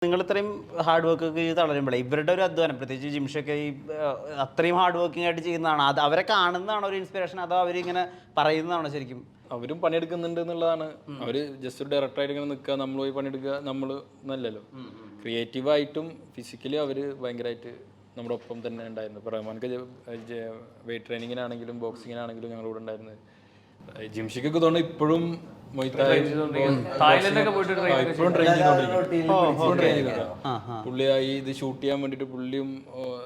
നിങ്ങൾ ഇത്രയും hard work ഒക്കെ ചെയ്ത് തളരുമ്പോഴേ ഇവരുടെ ഒരു അധ്വാനം, പ്രത്യേകിച്ച് ജിംഷൊക്കെ ഈ അത്രയും ഹാർഡ് വർക്കിംഗ് ആയിട്ട് ചെയ്യുന്നതാണ്, അത് അവരെ കാണുന്നതാണോ ഒരു ഇൻസ്പിറേഷൻ, അതോ അവരിങ്ങനെ പറയുന്നതാണോ ശരിക്കും? അവരും പണിയെടുക്കുന്നുണ്ട് എന്നുള്ളതാണ്. അവര് ജസ്റ്റ് ഒരു ഡയറക്ടറായിട്ട് ഇങ്ങനെ നിൽക്കുക, നമ്മൾ പോയി പണിയെടുക്കുക, നമ്മൾ നല്ലല്ലോ. ക്രിയേറ്റീവായിട്ടും ഫിസിക്കലി അവര് ഭയങ്കരമായിട്ട് നമ്മുടെ ഒപ്പം തന്നെ ഉണ്ടായിരുന്നു. ഇപ്പോൾ റഹ്മാൻക്ക് വെയിറ്റ് ട്രെയിനിങ്ങിനാണെങ്കിലും ബോക്സിങ്ങിനാണെങ്കിലും ഞങ്ങളുടെ കൂടെ ഉണ്ടായിരുന്നത്. ജിംഷിക്കൊക്കെ തോന്നുന്നു ഇപ്പോഴും പുള്ളിയായി ഇത് ഷൂട്ട് ചെയ്യാൻ വേണ്ടിയിട്ട് പുള്ളിയും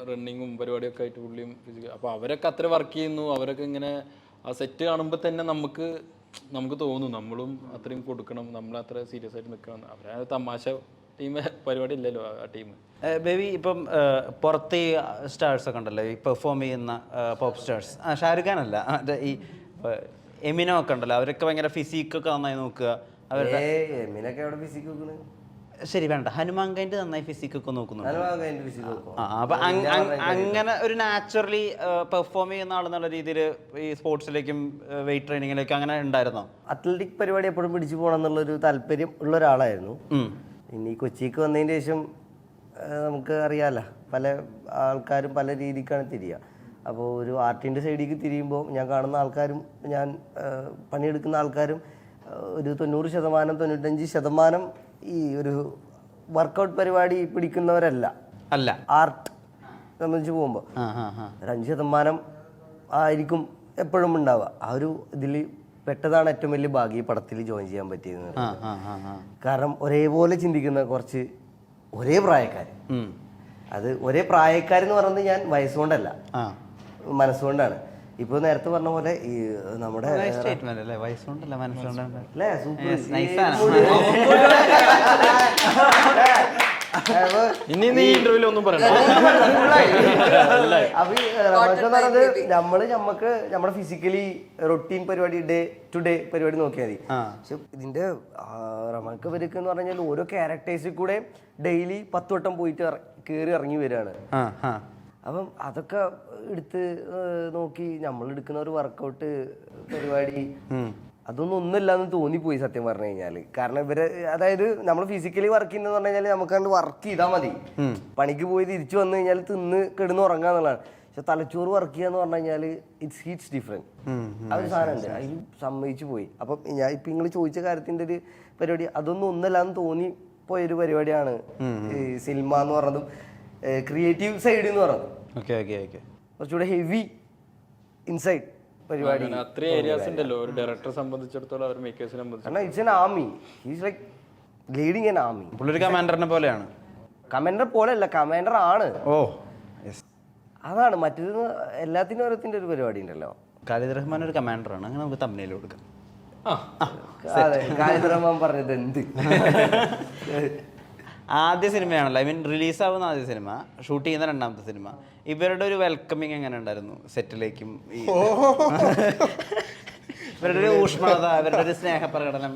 റണ്ണിങ്ങും പരിപാടിയൊക്കെ ആയിട്ട് പുള്ളിയും ഫിസിക്കൽ. അപ്പോൾ അവരൊക്കെ അത്ര വർക്ക് ചെയ്യുന്നു. അവരൊക്കെ ഇങ്ങനെ ആ സെറ്റ് കാണുമ്പോൾ തന്നെ നമുക്ക് തോന്നും നമ്മളും അത്രയും കൊടുക്കണം, നമ്മൾ അത്ര സീരിയസ് ആയിട്ട് നിൽക്കണം. അവരെ തമാശ ടീം പരിപാടി ഇല്ലല്ലോ ആ ടീം. ബേബി, ഇപ്പം പുറത്ത് ഈ സ്റ്റാർസ് ഒക്കെ ഉണ്ടല്ലോ, ഈ പെർഫോം ചെയ്യുന്ന പോപ്പ് സ്റ്റാർസ്, ഷാരൂഖ് ഖാൻ അല്ല, ഈ എമിനോ ഒക്കെ ഉണ്ടല്ലോ, അവരൊക്കെ ഭയങ്കര ഫിസിക്കൊക്കെ നന്നായി നോക്കുക. അവരുടെ ശരി വേണ്ട, ഹനുമാൻ ഖാൻ്റെ നന്നായി ഫിസിക്കൊക്കെ നോക്കുന്നുണ്ട്. അപ്പൊ അങ്ങനെ ഒരു നാച്ചുറലി പെർഫോം ചെയ്യുന്ന ആളെന്നുള്ള രീതിയിൽ ഈ സ്പോർട്സിലേക്കും വെയിറ്റ് ട്രെയിനിങ്ങിലേക്കും അങ്ങനെ ഉണ്ടായിരുന്നോ? അത്ലറ്റിക് പരിപാടി എപ്പോഴും പിടിച്ചു പോകണം എന്നുള്ളൊരു താല്പര്യം ഉള്ള ഒരാളായിരുന്നു. ഇനി കൊച്ചിക്ക് വന്നതിന് ശേഷം നമുക്ക് അറിയാമല്ലോ, പല ആൾക്കാരും പല രീതിക്കാണ് തിരിയുക. അപ്പോൾ ഒരു ആർട്ടിൻ്റെ സൈഡിലേക്ക് തിരിയുമ്പോൾ ഞാൻ കാണുന്ന ആൾക്കാരും ഞാൻ പണിയെടുക്കുന്ന ആൾക്കാരും ഒരു 90%, 95% ഈ ഒരു വർക്കൗട്ട് പരിപാടി പിടിക്കുന്നവരല്ല. ആർട്ട് സംബന്ധിച്ച് പോകുമ്പോൾ ഒരു 5% ആയിരിക്കും എപ്പോഴും ഉണ്ടാവുക. ആ ഒരു ഇതിൽ പെട്ടതാണ് ഏറ്റവും വലിയ ഭാഗ്യം ഈ പടത്തിൽ ജോയിൻ ചെയ്യാൻ പറ്റിയത്. കാരണം ഒരേപോലെ ചിന്തിക്കുന്ന കുറച്ച് ഒരേ പ്രായക്കാർ, അത് ഒരേ പ്രായക്കാരെന്ന് പറയുന്നത് ഞാൻ വയസ്സുകൊണ്ടല്ല, മനസ്സുകൊണ്ടാണ്. ഇപ്പൊ നേരത്തെ പറഞ്ഞ പോലെ ഈ നമ്മുടെ നമുക്ക് നമ്മുടെ ഫിസിക്കലി റൊട്ടീൻ പരിപാടി, ഡേ ടു ഡേ പരിപാടി നോക്കിയാൽ മതി. പക്ഷെ ഇതിന്റെ റമക്ക് വരക്ക് എന്ന് പറഞ്ഞാൽ ഓരോ ക്യാരക്ടേഴ്സിൽ കൂടെ ഡെയിലി 10 വട്ടം പോയിട്ട് കയറി ഇറങ്ങി വരികയാണ്. അപ്പം അതൊക്കെ എടുത്ത് നോക്കി നമ്മൾ എടുക്കുന്ന ഒരു വർക്കൗട്ട് പരിപാടി അതൊന്നും ഒന്നുമില്ലാന്ന് തോന്നിപ്പോയി സത്യം പറഞ്ഞു കഴിഞ്ഞാല്. കാരണം ഇവര് അതായത് നമ്മൾ ഫിസിക്കലി വർക്ക് ചെയ്യുന്നതെന്ന് പറഞ്ഞു കഴിഞ്ഞാൽ നമുക്കണ്ട് വർക്ക് ചെയ്താൽ മതി, പണിക്ക് പോയി തിരിച്ചു വന്നു കഴിഞ്ഞാൽ തിന്ന് കിടന്ന് ഉറങ്ങാന്നുള്ളതാണ്. പക്ഷെ തലച്ചോറ് വർക്ക് ചെയ്യാന്ന് പറഞ്ഞു കഴിഞ്ഞാൽ ഇറ്റ്സ് ഡിഫറെന്റ്. ആ ഒരു സാധനമുണ്ട്, അതിൽ സമ്മതിച്ചു പോയി. അപ്പം ഞാൻ ഇപ്പൊ നിങ്ങൾ ചോദിച്ച കാര്യത്തിന്റെ ഒരു പരിപാടി അതൊന്നും ഒന്നല്ലാന്ന് തോന്നിപ്പോയൊരു പരിപാടിയാണ് ഈ സിനിമ എന്ന് പറഞ്ഞതും ക്രിയേറ്റീവ് സൈഡ് എന്ന് പറയുന്നത്. കുറച്ചുകൂടെ ഹെവി ഇൻസൈഡ് പരിപാടി. ഒരു ഡയറക്ടറെ സംബന്ധിച്ചിടത്തോളം അവർ മേക്കേഴ്സിനെ സംബന്ധിച്ചിടത്തോളം it's an army. He's like leading an army. പുള്ളി കമാൻഡറിനെ പോലെയാണ്. കമാൻഡർ പോലെയല്ല, കമാൻഡർ ആണ്. അതാണ് മറ്റേത് എല്ലാത്തിനും ഓരോത്തിന്റെ ഒരു പരിപാടി ഉണ്ടല്ലോ. ഖാലിദ് റഹ്മാൻ ഒരു കമാൻഡറാണ്, അങ്ങനെ നമുക്ക് തമ്മിൽ കൊടുക്കാം. ഖാലിദ് റഹ്മാൻ പറഞ്ഞത് എന്ത് ആദ്യ സിനിമയാണല്ലോ, ഐ മീൻ റിലീസാവുന്ന ആദ്യ സിനിമ, ഷൂട്ട് ചെയ്യുന്ന 2ാമത്തെ സിനിമ. ഇവരുടെ ഒരു വെൽക്കമിങ് എങ്ങനെ ഉണ്ടായിരുന്നു സെറ്റിലേക്കും? ഇവരുടെ ഒരു ഊഷ്മളത, ഇവരുടെ ഒരു സ്നേഹപ്രകടനം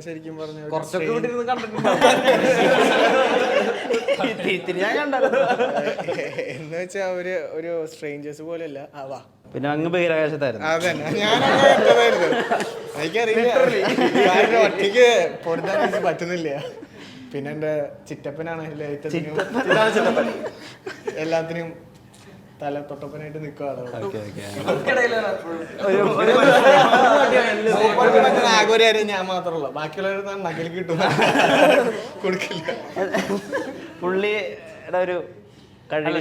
ശരിക്കും പറഞ്ഞു ഞാൻ കണ്ടായിരുന്നു. എന്ന് വെച്ചാൽ അവര് ഒരു സ്ട്രേഞ്ചേഴ്സ് പോലെയല്ല. പിന്നെ അങ്ങ് ബഹിരാകാശത്തായിരുന്നു. അതന്നെ ഞാനായിരുന്നു. എനിക്കറിയില്ല, ഒറ്റയ്ക്ക് പൊടുത്താൻ പറ്റുന്നില്ല. പിന്നെ എന്റെ ചിറ്റപ്പനാണ് എല്ലാത്തിനും തല തൊട്ടപ്പനായിട്ട് നിൽക്കുകയാണ്. ആഘോരം ഞാൻ മാത്രമല്ല, ബാക്കിയുള്ളവർ നകൽ കിട്ടും കൊടുക്കില്ല. പുള്ളിയുടെ ഒരു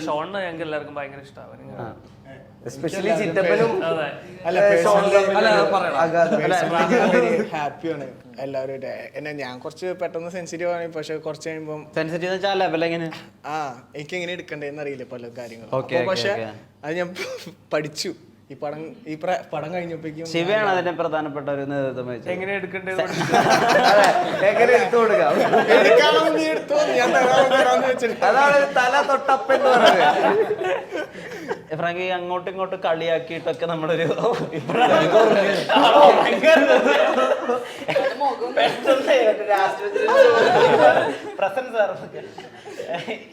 ഷോണിനെ ഞങ്ങൾക്ക് എല്ലാവർക്കും ഭയങ്കര ഇഷ്ടമാണ്. എസ്പെഷ്യലി ചിറ്റപ്പനും ഹാപ്പിയാണ് എല്ലാവരും. എന്നെ ഞാൻ കുറച്ച് പെട്ടെന്ന് സെൻസിറ്റീവ് ആണ്, പക്ഷെ കുറച്ച് കഴിയുമ്പോൾ എനിക്ക് എങ്ങനെ എടുക്കണ്ടേന്ന് അറിയില്ല പല കാര്യങ്ങളും. പക്ഷെ അത് ഞാൻ പഠിച്ചു. ഈ പടം കഴിഞ്ഞപ്പോഴേക്കും ശിവയാണ് അതിന്റെ പ്രധാനപ്പെട്ട ഒരു നേതൃത്വം വഹിച്ചത്. എങ്ങനെ എടുക്കേണ്ടത് അതാണ് തല തൊട്ടപ്പെന്ന് പറയുന്നത്. ഫ്രാങ്കി അങ്ങോട്ടും ഇങ്ങോട്ടും കളിയാക്കിയിട്ടൊക്കെ നമ്മളൊരു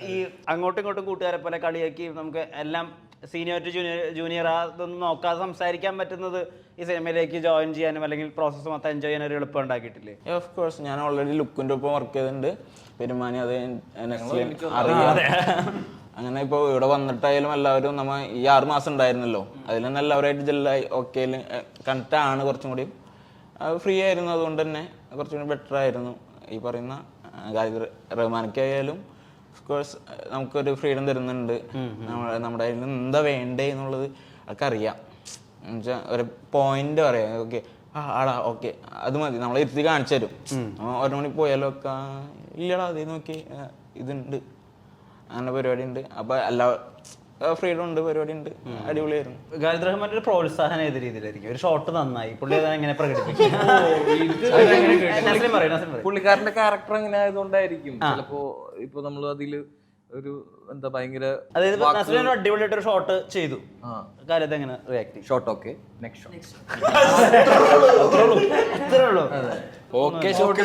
ഈ അങ്ങോട്ടും ഇങ്ങോട്ടും കൂട്ടുകാരെ പോലെ കളിയാക്കി നമുക്ക് എല്ലാം സീനിയർ ടു ജൂനിയർ അതൊന്നും നോക്കാതെ സംസാരിക്കാൻ പറ്റുന്നത് ഈ സിനിമയിലേക്ക് ജോയിൻ ചെയ്യാനും അല്ലെങ്കിൽ പ്രോസസ്സ് മൊത്തം എൻജോയ് ചെയ്യാൻ ഒരു എളുപ്പം ഉണ്ടാക്കിയിട്ടില്ലേ? ഓഫ് കോഴ്സ് ഞാൻ ഓൾറെഡി ലുക്കിൻ്റെ ഒപ്പം വർക്ക് ചെയ്തിട്ടുണ്ട്. പെരുമാനി അത് നെക്സ്റ്റ് അറിയാം. അങ്ങനെ ഇപ്പോൾ ഇവിടെ വന്നിട്ടായാലും എല്ലാവരും നമ്മ ഈ 6 മാസം ഉണ്ടായിരുന്നല്ലോ, അതിൽ തന്നെ എല്ലാവരുമായിട്ട് ജെല്ലായി ഓക്കെ കണക്റ്റ് ആണ്. കുറച്ചും കൂടി ഫ്രീ ആയിരുന്നു, അതുകൊണ്ട് തന്നെ കുറച്ചും കൂടി ബെറ്റർ ആയിരുന്നു. ഈ പറയുന്ന റഹ്മാനക്കായാലും കോഴ്സ് നമുക്കൊരു ഫ്രീഡം തരുന്നുണ്ട്. നമ്മുടെ കയ്യിൽ എന്താ വേണ്ടേ എന്നുള്ളത് ഒക്കെ അറിയാം. എന്നുവെച്ചാൽ ഒരു പോയിന്റ് പറയാം, ഓക്കെ ആടാ ഓക്കെ അത് മതി, നമ്മളെ ഇരുത്തി കാണിച്ചു തരും. 1 മണി പോയാലോ ഒക്കെ ഇല്ലടാ അതേ നോക്കി ഇതുണ്ട്, അങ്ങനെ പരിപാടി ഉണ്ട്. അപ്പൊ എല്ലാ ഫ്രീഡം ഉണ്ട്, പരിപാടി ഉണ്ട്, അടിപൊളിയായിരുന്നു. ഖാലിദ് റഹ്മാന്റെ ഒരു പ്രോത്സാഹനം ഏത് രീതിയിലായിരിക്കും? ഒരു ഷോട്ട് നന്നായി, പുള്ളി അത് എങ്ങനെ പ്രകടിപ്പിക്കും? പുള്ളിക്കാരന്റെ ക്യാരക്ടർ അങ്ങനെ ആയതുകൊണ്ടായിരിക്കും ചിലപ്പോ. ഇപ്പൊ നമ്മൾ അതില് ഒരു എന്താ ഭയങ്കര അതായത് നസ്ലിൻ അടിപൊളിയായിട്ട് ഒരു ഷോട്ട് ചെയ്തു, ഖാലിദ് എങ്ങനെ റിയാക്ട് ചെയ്യും? ഷോട്ട് ഓക്കെ നെക്സ്റ്റ് ഇത്രേ ഉള്ളൂ. Okay shot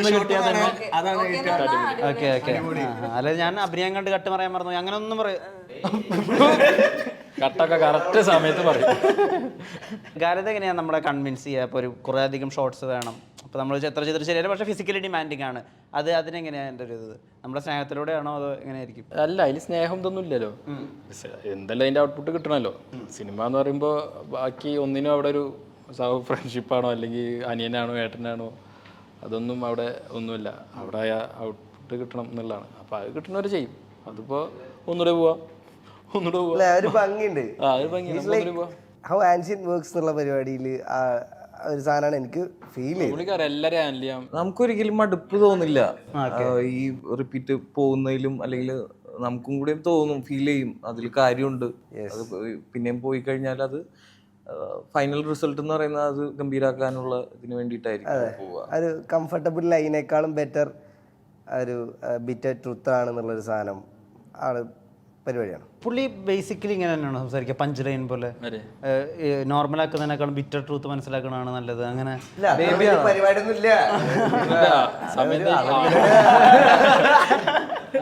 okay okay. അല്ല ഞാൻ അഭിനയം കണ്ട് കട്ട് പറയാൻ മറന്നു, അങ്ങനെ ഒന്നും പറയാ. കട്ടൊക്കെ കറക്റ്റ് സമയത്ത് പറയും. ഖാലിദ് എങ്ങനെയാണ് നമ്മളെ കൺവിൻസ് ചെയ്യുക? ഇപ്പോൾ ഒരു കുറേ അധികം ഷോട്ട്സ് വേണം, അപ്പോൾ നമ്മൾ എത്ര ചെയ്തിട്ട് ശരിയല്ല, പക്ഷേ ഫിസിക്കലി ഡിമാൻഡിങ് ആണ്. അതിനെങ്ങനെയാണ് എൻ്റെ ഒരു ഇത്? നമ്മുടെ സ്നേഹത്തിലൂടെയാണോ അതോ എങ്ങനെയായിരിക്കും? അല്ല, അതിൽ സ്നേഹം ഇതൊന്നും ഇല്ലല്ലോ, എന്തെല്ലാം അതിൻ്റെ ഔട്ട്പുട്ട് കിട്ടണമല്ലോ. സിനിമ എന്ന് പറയുമ്പോൾ ബാക്കി ഒന്നിനും അവിടെ ഒരു ഫ്രണ്ട്ഷിപ്പാണോ അല്ലെങ്കിൽ അനിയനാണോ ഏട്ടനാണോ അതൊന്നും അവിടെ ഒന്നുമില്ല. അവിടെ ഔട്ട്പുട്ട് കിട്ടണം എന്നുള്ളതാണ്. അപ്പോൾ അത് കിട്ടുന്നവർ ചെയ്യും. അതിപ്പോൾ ഒന്നുകൂടെ പോവാം, ഒന്നുകൂടെ പോവാം. ഒരു ഭംഗിയുണ്ട്. ഹൗ ആൻഷ്യന്റ് വർക്ക്സ് എന്നുള്ള പരിപാടിയിൽ ഒരു സാധനമാണ് എനിക്ക് ഫീൽ ചെയ്തത്. എല്ലാവരും ഹാൻഡിൽ ചെയ്യാം. നമുക്കൊരിക്കലും മടുപ്പ് തോന്നില്ല ഈ റിപ്പീറ്റ് പോകുന്നതിലും. അല്ലെങ്കിൽ നമുക്കും കൂടി തോന്നും, ഫീൽ ചെയ്യും അതിൽ കാര്യമുണ്ട്. അത് പിന്നെയും പോയി കഴിഞ്ഞാൽ അത് ഫൈനൽ റിസൾട്ട് എന്ന് പറയുന്നത് അത് ഗംഭീരാക്കാനുള്ള ഇതിന് വേണ്ടിയിട്ടായിരിക്കും പോവുക. ഒരു കംഫർട്ടബിൾ ലൈനേക്കാളും ബെറ്റർ ഒരു ബിറ്റർ ട്രുത്ത് ആണെന്നുള്ളൊരു സാധനം ആള് പരിപാടിയാണ്. പുള്ളി ബേസിക്കലി ഇങ്ങനെ തന്നെയാണോ സംസാരിക്കുക? പഞ്ച് ലൈൻ പോലെ നോർമൽ ആക്കുന്നതിനേക്കാളും ബിറ്റർ ട്രൂത്ത് മനസ്സിലാക്കണതാണ് നല്ലത്. അങ്ങനെ പരിപാടിയൊന്നും ഇല്ല.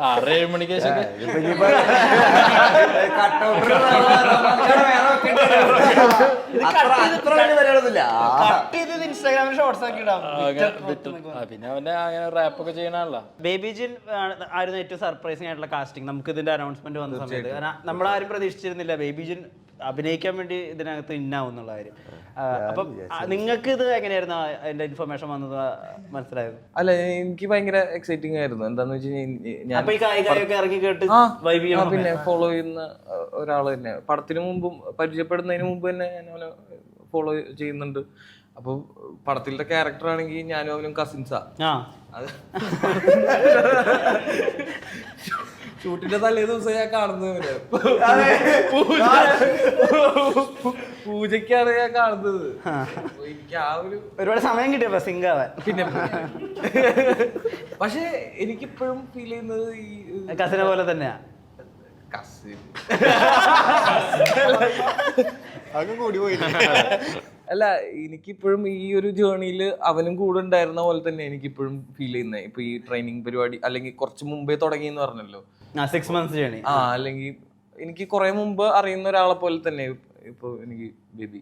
6-7 മണിക്ക് ശേഷം ഇൻസ്റ്റാഗ്രാമിൽ ഷോർട്സ് ആക്കി ഇടാം. പിന്നെ അവന്റെ അങ്ങനെ റാപ്പൊക്കെ ചെയ്യണല്ലോ. ബേബി ജിൻ ആയിരുന്നു ഏറ്റവും സർപ്രൈസിംഗ് ആയിട്ടുള്ള കാസ്റ്റിംഗ്. നമുക്ക് ഇതിന്റെ അനൗൺസ്മെന്റ് വന്ന സമയത്ത് നമ്മളാരും പ്രതീക്ഷിച്ചിരുന്നില്ല ബേബി ജിൻ അഭിനയിക്കാൻ വേണ്ടി ഇതിനകത്ത് ഇന്നാവും എന്നുള്ള കാര്യം. അപ്പം നിങ്ങൾക്ക് ഇത് എങ്ങനെയായിരുന്നു അതിന്റെ ഇൻഫർമേഷൻ വന്നത് മനസ്സിലായത്? അല്ല, എനിക്ക് ഭയങ്കര എക്സൈറ്റിംഗ് ആയിരുന്നു. എന്താന്ന് വെച്ച് കഴിഞ്ഞാൽ പിന്നെ ഫോളോ ചെയ്യുന്ന ഒരാൾ തന്നെ പടത്തിന് മുമ്പും പരിചയപ്പെടുന്നതിന് മുമ്പ് തന്നെ ഞാൻ അവനെ ഫോളോ ചെയ്യുന്നുണ്ട്. അപ്പൊ പടത്തിലെ ക്യാരക്ടർ ആണെങ്കിൽ ഞാനും അവനും കസിൻസാ. ഷൂട്ടിന്റെ തലേ ദിവസം ഞാൻ കാണുന്നത്, പൂജക്കാണ് ഞാൻ കാണുന്നത്. എനിക്ക് ആ ഒരുപാട് സമയം കിട്ടിയപ്പോ സിങ്ക് ആവാൻ. പിന്നെ പക്ഷെ എനിക്കിപ്പോഴും ഫീൽ ചെയ്യുന്നത് ഈ കസിനെ പോലെ തന്നെയാ. കസിൻ കൂടി പോയി. അല്ല, എനിക്കിപ്പോഴും ഈ ഒരു ജേർണിയിൽ അവനും കൂടെ ഉണ്ടായിരുന്ന പോലെ തന്നെ എനിക്കിപ്പോഴും ഫീൽ ചെയ്യുന്നത്. ഇപ്പൊ ഈ ട്രെയിനിങ് പരിപാടി അല്ലെങ്കിൽ കുറച്ച് മുമ്പേ തുടങ്ങിയെന്ന് പറഞ്ഞല്ലോ, 6 months ജേർണി. അല്ലെങ്കിൽ എനിക്ക് കുറെ മുമ്പ് അറിയുന്ന ഒരാളെ പോലെ തന്നെ ഇപ്പൊ എനിക്ക് ബേബി